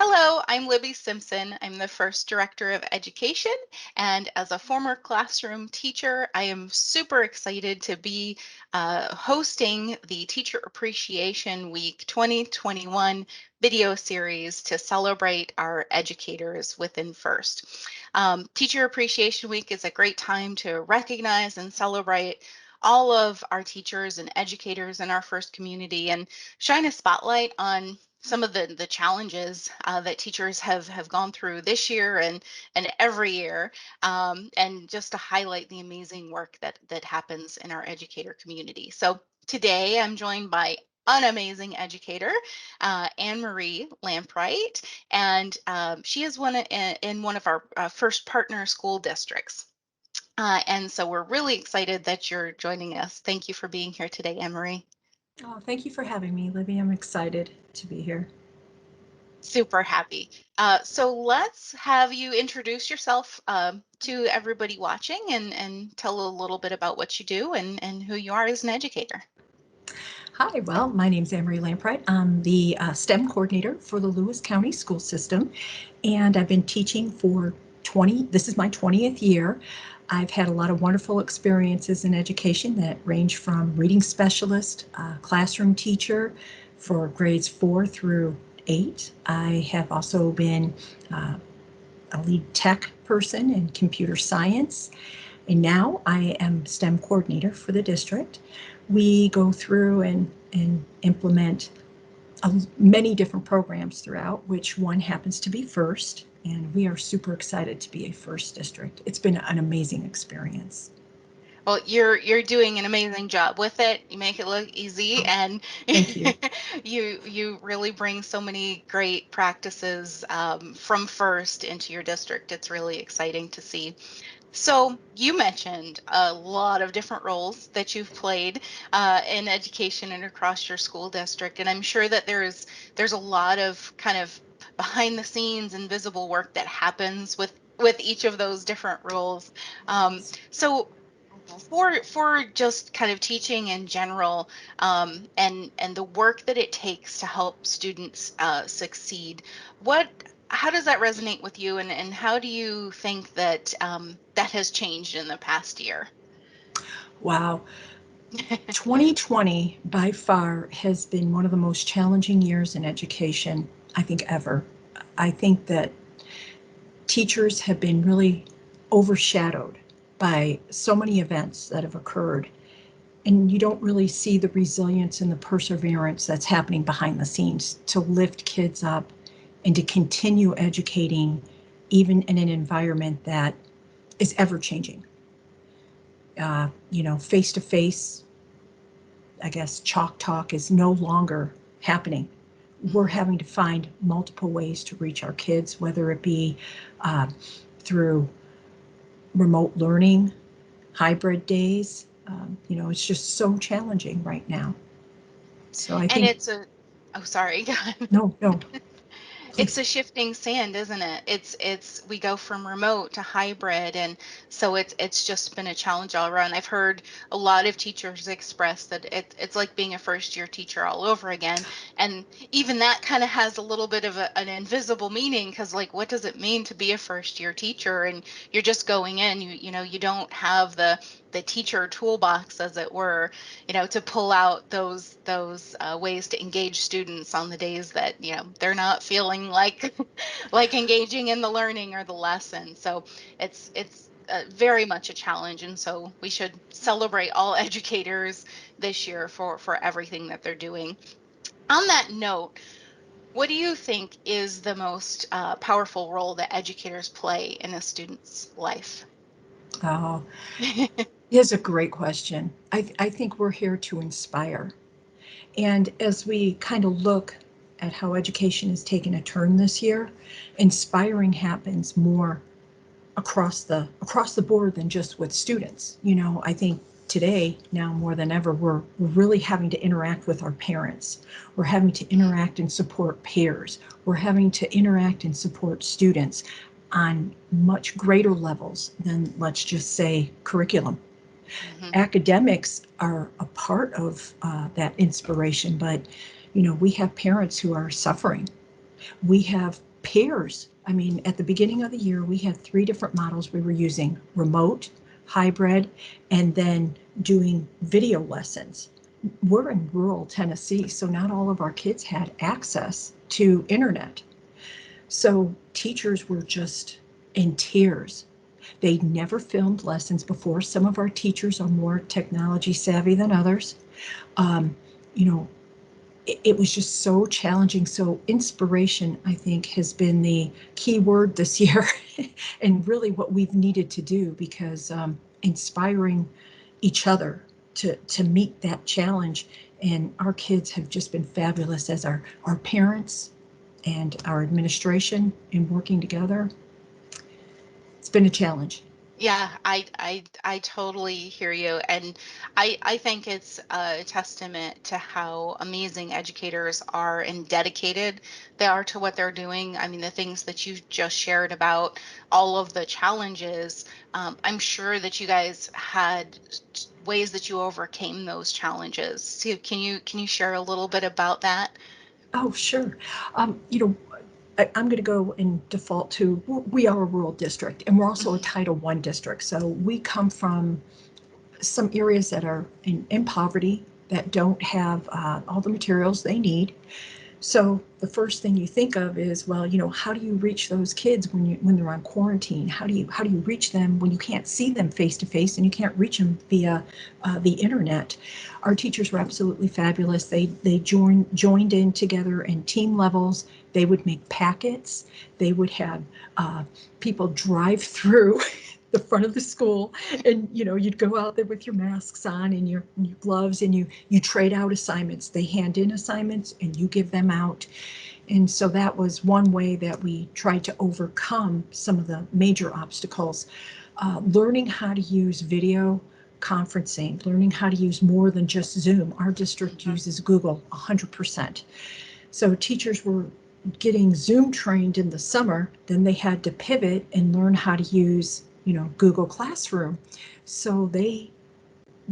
Hello, I'm Libby Simpson. I'm the first director of education, and as a former classroom teacher, I am super excited to be hosting the Teacher Appreciation Week 2021 video series to celebrate our educators within First. Teacher Appreciation Week is a great time to recognize and celebrate all of our teachers and educators in our First community and shine a spotlight on some of the challenges that teachers have gone through this year and every year, and just to highlight the amazing work that happens in our educator community. So today I'm joined by an amazing educator, Annemarie Lampright, and she is in one of our first partner school districts. And so we're really excited that you're joining us. Thank you for being here today, Annemarie. Oh, thank you for having me, Libby. I'm excited to be here. Super happy. So let's have you introduce yourself to everybody watching and tell a little bit about what you do and who you are as an educator. Hi, well, my name's Annemarie Lampright. I'm the STEM coordinator for the Lewis County School System, and I've been teaching for this is my 20th year. I've had a lot of wonderful experiences in education that range from reading specialist, classroom teacher for grades 4 through 8. I have also been a lead tech person in computer science. And now I am STEM coordinator for the district. We go through and implement many different programs throughout, which one happens to be FIRST. And we are super excited to be a FIRST district. It's been an amazing experience. Well, you're doing an amazing job with it. You make it look easy, Oh, and thank you. you really bring so many great practices from first into your district. It's really exciting to see. So you mentioned a lot of different roles that you've played in education and across your school district, and I'm sure that there's a lot of kind of behind the scenes invisible work that happens with each of those different roles. So for just kind of teaching in general, and the work that it takes to help students succeed, what how does that resonate with you, and how do you think that that has changed in the past year? Wow. 2020 by far has been one of the most challenging years in education, I think, ever. I think that teachers have been really overshadowed by so many events that have occurred. And you don't really see the resilience and the perseverance that's happening behind the scenes to lift kids up and to continue educating, even in an environment that is ever changing. Face to face, I guess, chalk talk is no longer happening. We're Mhm. having to find multiple ways to reach our kids, whether it be uh, through remote learning, hybrid days. It's just so challenging right now. So I And think, it's a oh, sorry. no, no, It's please. a shifting sand, isn't it? It's we go from remote to hybrid, and so it's just been a challenge all around. I've heard a lot of teachers express that it's like being a first year teacher all over again, and even that kind of has a little bit of an invisible meaning, because like what does it mean to be a first year teacher? And you're just going in, you don't have the teacher toolbox, as it were, to pull out those ways to engage students on the days that they're not feeling like like engaging in the learning or the lesson. So it's very much a challenge, and so we should celebrate all educators this year for everything that they're doing. On that note, what do you think is the most powerful role that educators play in a student's life? Oh, is a great question. I think we're here to inspire. And as we kind of look at how education has taken a turn this year, inspiring happens more across the board than just with students. I think today, now more than ever, we're really having to interact with our parents. We're having to interact and support peers. We're having to interact and support students on much greater levels than, let's just say, curriculum. Mhm. Academics are a part of that inspiration, but we have parents who are suffering. We have pairs. I mean, at the beginning of the year, we had three different models we were using: remote, hybrid, and then doing video lessons. We're in rural Tennessee, so not all of our kids had access to internet. So teachers were just in tears. They'd never filmed lessons before. Some of our teachers are more technology savvy than others. Um, you know, it was just so challenging. So inspiration, I think, has been the key word this year, and really what we've needed to do, because inspiring each other to meet that challenge. And our kids have just been fabulous as our parents and our administration in working together. It's been a challenge. Yeah, I totally hear you, and I think it's a testament to how amazing educators are and dedicated they are to what they're doing. I mean, the things that you just shared about all of the challenges, I'm sure that you guys had ways that you overcame those challenges. So can you share a little bit about that? Oh, sure. You know, I'm going to go and default to, we are a rural district, and we're also a Mhm. Title I district. So we come from some areas that are in poverty, that don't have all the materials they need. So the first thing you think of is, well, how do you reach those kids when they're on quarantine? How do you reach them when you can't see them face to face and you can't reach them via the internet? Our teachers were absolutely fabulous. They joined in together in team levels. They would make packets. They would have uh, people drive through the front of the school, and you'd go out there with your masks on and your gloves, and you trade out assignments. They hand in assignments and you give them out. And so that was one way that we tried to overcome some of the major obstacles. Learning how to use video conferencing, learning how to use more than just Zoom. Our district Mhm. uses Google 100%. So teachers were getting Zoom trained in the summer, then they had to pivot and learn how to use, Google Classroom. So they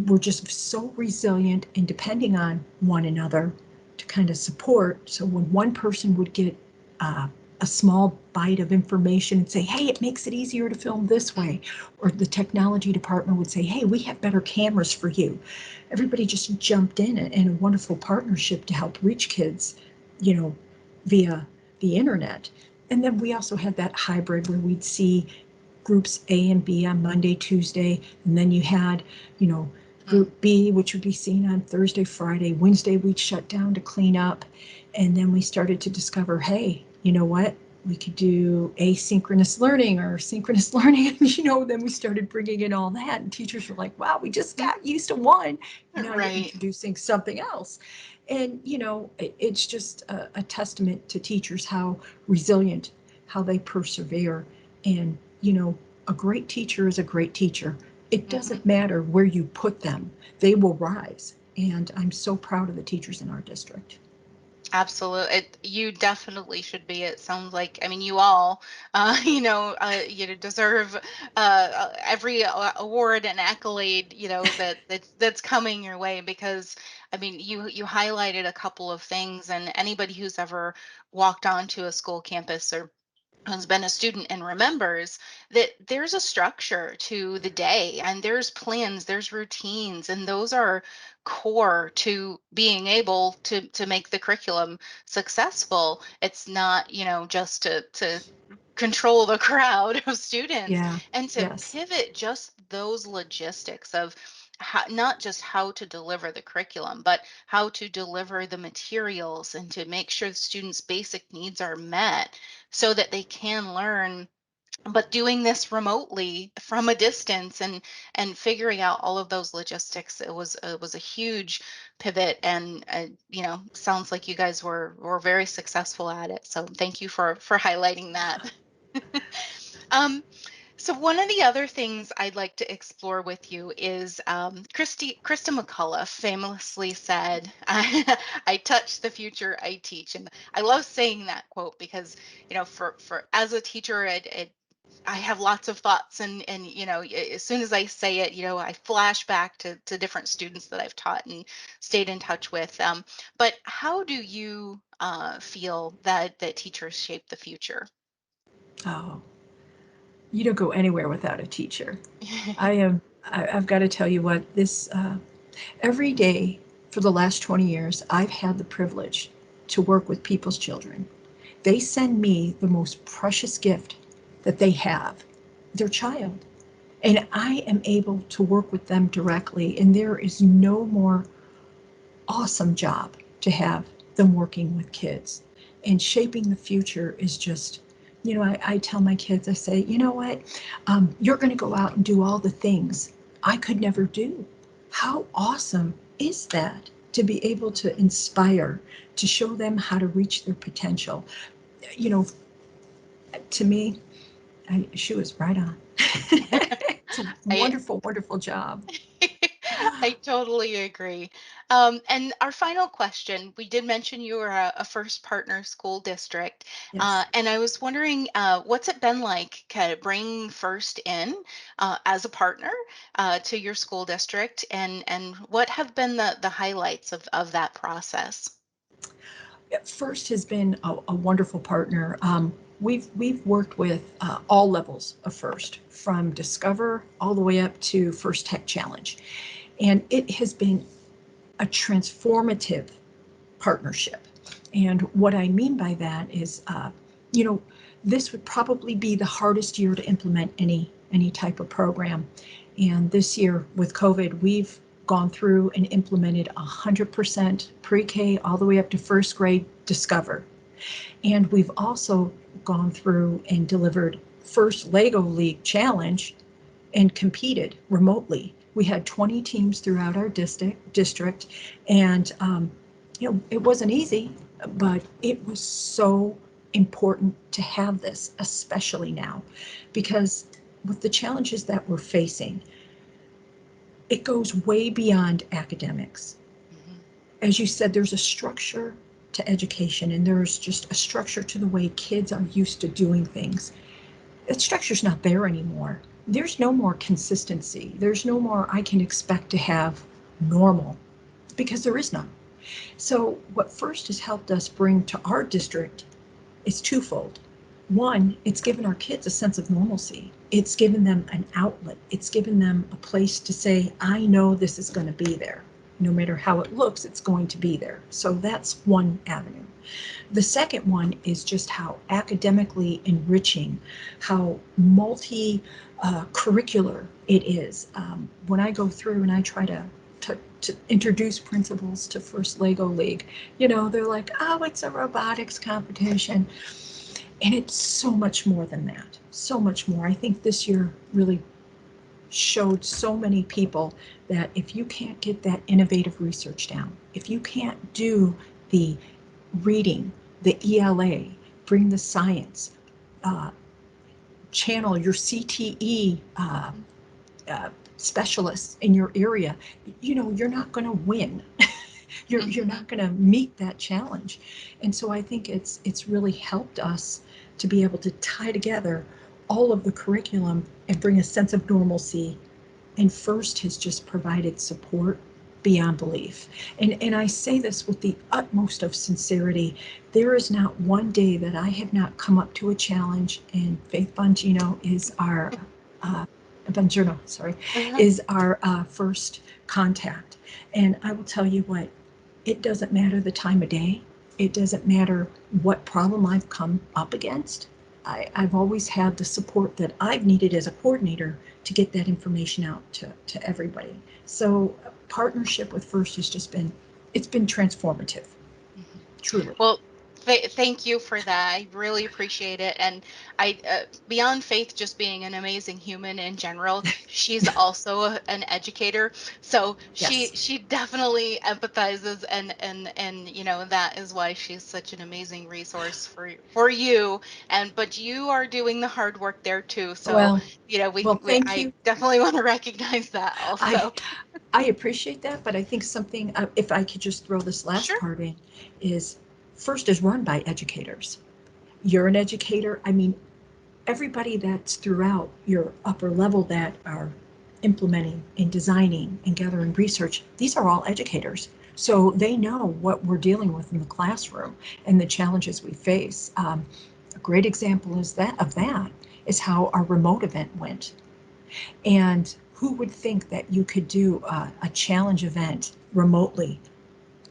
were just so resilient and depending on one another to kind of support. So when one person would get uh, a small bite of information and say, hey, it makes it easier to film this way, or the technology department would say, hey, we have better cameras for you. Everybody just jumped in a wonderful partnership to help reach kids, you know, via the internet. And then we also had that hybrid where we'd see groups A and B on Monday, Tuesday, and then you had, you know, Mhm. group B, which would be seen on Thursday, Friday. Wednesday, we'd shut down to clean up. And then we started to discover, hey, you know what? We could do asynchronous learning or synchronous learning. And, then we started bringing in all that. And teachers were like, wow, we just Mhm. got used to one. Now you're Right. introducing something else. And, it's just a testament to teachers how resilient, how they persevere. And, a great teacher is a great teacher. It Mhm. doesn't matter where you put them, they will rise. And I'm so proud of the teachers in our district. Absolutely. You definitely should be. It sounds like, I mean, you all, deserve every award and accolade, that's coming your way because, I mean, you highlighted a couple of things, and anybody who's ever walked onto a school campus or has been a student and remembers that there's a structure to the day and there's plans, there's routines, and those are core to being able to make the curriculum successful. It's not, just to control the crowd of students Yeah, and to yes, pivot just those logistics of how, not just how to deliver the curriculum, but how to deliver the materials and to make sure the students' basic needs are met so that they can learn, but doing this remotely from a distance and figuring out all of those logistics, it was a huge pivot, and sounds like you guys were very successful at it, so thank you for highlighting that. um so one of the other things I'd like to explore with you is, Krista McCullough famously said, "I touch the future I teach," and I love saying that quote because, for as a teacher, I have lots of thoughts, and as soon as I say it, I flash back to different students that I've taught and stayed in touch with. But how do you feel that teachers shape the future? Oh, you don't go anywhere without a teacher. I've got to tell you what, every day for the last 20 years, I've had the privilege to work with people's children. They send me the most precious gift that they have, their child. And I am able to work with them directly. And there is no more awesome job to have than working with kids. And shaping the future is just, I tell my kids, I say, you know what? You're going to go out and do all the things I could never do. How awesome is that? To be able to Mhm. inspire, to show them how to reach their potential. You know, to me, she was right on. It's a I wonderful, wonderful job. I totally agree. And our final question, we did mention you were a first partner school district. Yes. And I was wondering, what's it been like kind of bringing First in as a partner to your school district? And what have been the highlights of that process? First has been a wonderful partner. We've worked with all levels of First, from Discover all the way up to First Tech Challenge, and it has been a transformative partnership. And what I mean by that is, you know, this would probably be the hardest year to implement any type of program. And this year with COVID, we've gone through and implemented 100% pre-K all the way up to first grade Discover. And we've also gone through and delivered first Lego League Challenge and competed remotely. We had 20 teams throughout our district, and it wasn't easy, but it was so important to have this, especially now, because with the challenges that we're facing, it goes way beyond academics. Mhm. As you said, there's a structure to education, and there's just a structure to the way kids are used to doing things. That structure's not there anymore. There's no more consistency. There's no more I can expect to have normal, because there is none. So, what first has helped us bring to our district is twofold. One, it's given our kids a sense of normalcy. It's given them an outlet. It's given them a place to say, I know this is going to be there. No matter how it looks, it's going to be there. So that's one avenue. The second one is just how academically enriching, how multi curricular it is. When I go through and I try to introduce principals to First Lego League, they're like, oh, it's a robotics competition. And it's so much more than that. So much more. I think this year really showed so many people that if you can't get that innovative research down, if you can't do the reading, the ELA, bring the science, uh, channel your CTE specialists in your area, you're not going to win. You're Mhm. not going to meet that challenge. And so I think it's really helped us to be able to tie together all of the curriculum and bring a sense of normalcy. And First has just provided support beyond belief. And I say this with the utmost of sincerity. There is not one day that I have not come up to a challenge, and Faith Bongino is our Bongino, sorry, Uh-huh. is our first contact. And I will tell you what, it doesn't matter the time of day. It doesn't matter what problem I've come up against. I've always had the support that I've needed as a coordinator to get that information out to everybody. So partnership with First has just been transformative, Mhm. truly. Well, thank you for that. I really appreciate it. And beyond Faith just being an amazing human in general, she's also an educator. So she Yes. she definitely empathizes, and that is why she's such an amazing resource for you. And but you are doing the hard work there too. So Well, thank I you. definitely want to recognize that I also. I appreciate that, but I think something, if I could just throw this last Sure. part in, is First is run by educators. You're an educator. I mean, everybody that's throughout your upper level that are implementing and designing and gathering research, these are all educators. So they know what we're dealing with in the classroom and the challenges we face. A great example is that is how our remote event went. And who would think that you could do a challenge event remotely?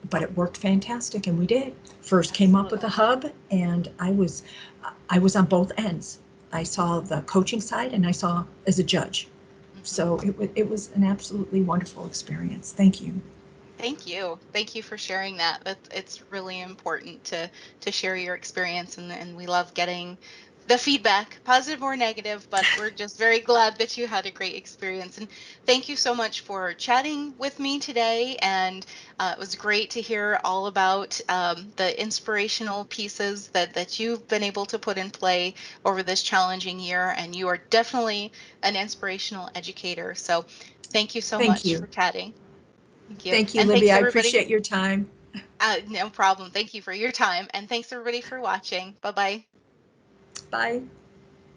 But it worked fantastic, and we did. First came up with a Absolutely. hub, and I was on both ends. I saw the coaching side, and I saw as a judge. Mhm. So it was an absolutely wonderful experience. Thank you. Thank you. Thank you for sharing that. It's really important to share your experience, and we love getting the feedback, positive or negative, but we're just very glad that you had a great experience. And thank you so much for chatting with me today. And it was great to hear all about the inspirational pieces that you've been able to put in play over this challenging year. And you are definitely an inspirational educator. So thank you so Thank much you. for chatting. Thank you. Thank you, And Libby. thanks I everybody. appreciate your time. No problem. Thank you for your time. And thanks everybody for watching. Bye bye. Bye.